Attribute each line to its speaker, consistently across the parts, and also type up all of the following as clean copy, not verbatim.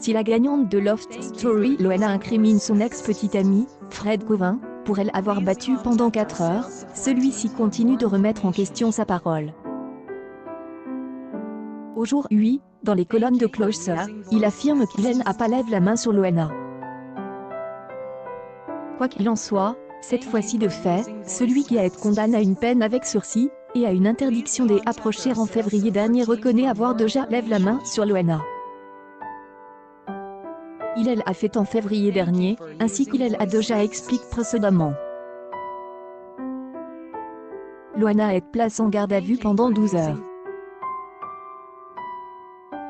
Speaker 1: Si la gagnante de Loft Story Loana incrimine son ex-petit ami, Fred Gauvin, pour elle avoir battu pendant 4 heures, celui-ci continue de remettre en question sa parole. Aujourd'hui, dans les colonnes de Closer, il affirme qu'il n'a pas lève la main sur Loana. Quoi qu'il en soit, cette fois-ci de fait, celui qui a été condamné à une peine avec sursis et à une interdiction d'approcher en février dernier reconnaît avoir déjà lève la main sur Loana. Il a fait en février dernier, ainsi qu'il a déjà expliqué précédemment. Loana est placée en garde à vue pendant 12 heures.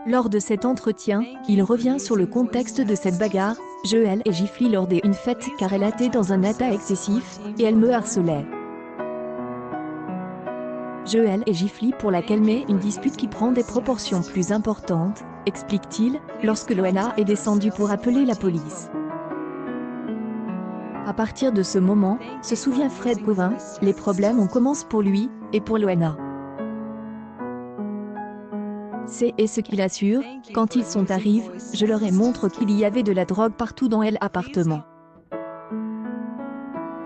Speaker 1: Lors de cet entretien, il revient sur le contexte de cette bagarre. Je l'ai giflée lors d'une fête car elle était dans un état excessif, et elle me harcelait. Je l'ai giflée pour la calmer, une dispute qui prend des proportions plus importantes, explique-t-il, lorsque Loana est descendue pour appeler la police. À partir de ce moment, se souvient Fred Gauvin, les problèmes ont commencé pour lui, et pour Loana. C'est ce qu'il assure, quand ils sont arrivés, je leur ai montré qu'il y avait de la drogue partout dans l'appartement.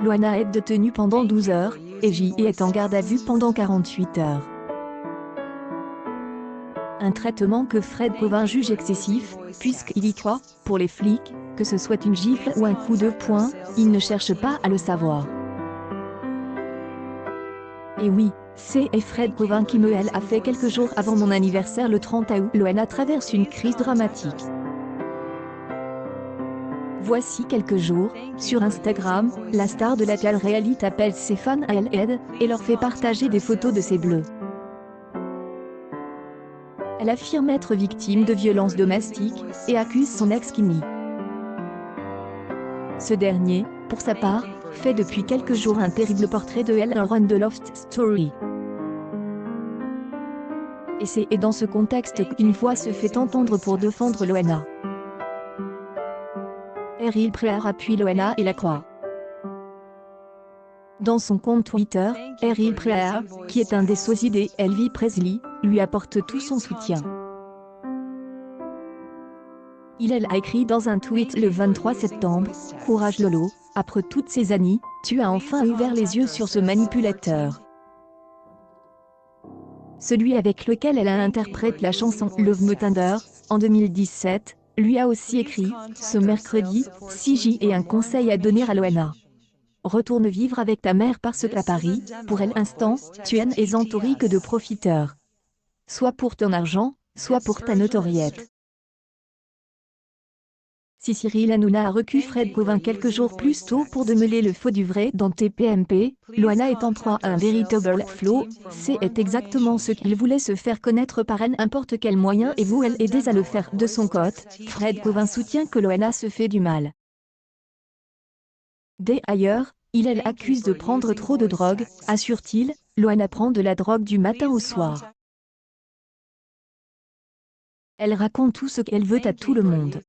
Speaker 1: Loana est détenue pendant 12 heures, et J est en garde à vue pendant 48 heures. Un traitement que Fred Gauvin juge excessif, puisqu'il y croit, pour les flics, que ce soit une gifle ou un coup de poing, il ne cherche pas à le savoir. Et oui, c'est Fred Gauvin qui me a fait quelques jours avant mon anniversaire le 30 août. Loana traverse une crise dramatique. Voici quelques jours, sur Instagram, la star de la télé-réalité appelle ses fans à l'aide, et leur fait partager des photos de ses bleus. Elle affirme être victime de violences domestiques, et accuse son ex Kimi. Ce dernier, pour sa part, fait depuis quelques jours un terrible portrait de elle, un run de Loft Story. Et c'est dans ce contexte qu'une voix se fait entendre pour défendre Loana. Errol Pryor appuie Loana et la croix. Dans son compte Twitter, Errol Pryor, qui est un des sosies d'Elvis Presley, lui apporte tout son soutien. Il a écrit dans un tweet le 23 septembre, « Courage Lolo, après toutes ces années, tu as enfin ouvert les yeux sur ce manipulateur. » Celui avec lequel elle a interprété la chanson Love Me Tender, en 2017, lui a aussi écrit, ce mercredi, si j'ai un conseil à donner à Loana. Retourne vivre avec ta mère parce qu'à Paris, pour l'instant, tu es entouré que de profiteurs. Soit pour ton argent, soit pour ta notoriété. Si Cyril Hanouna a recu Fred Gauvin quelques jours plus tôt pour démêler le faux du vrai dans TPMP, Loana est en proie à un véritable flot, c'est exactement ce qu'il voulait se faire connaître par n'importe quel moyen et vous elle aidez à le faire. De son côté, Fred Gauvin soutient que Loana se fait du mal. D'ailleurs, il accuse de prendre trop de drogue, assure-t-il, Loana prend de la drogue du matin au soir. Elle raconte tout ce qu'elle veut à tout le monde.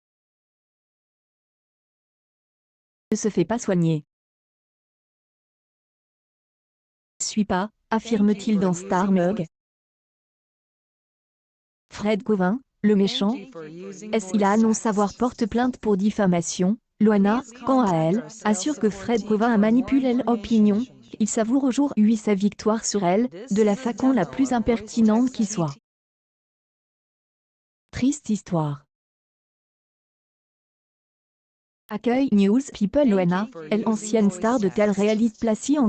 Speaker 1: Ne se fait pas soigner. Suis pas, affirme-t-il dans Star Mug. Fred Gauvin, le méchant, il a annoncé avoir porte plainte pour diffamation. Loana, quant à elle, assure que Fred Gauvin a manipulé l'opinion. Il savoure aujourd'hui sa victoire sur elle, de la façon la plus impertinente qui soit. Triste histoire. Accueil News People. Loana, ancienne star de télé-réalité placée en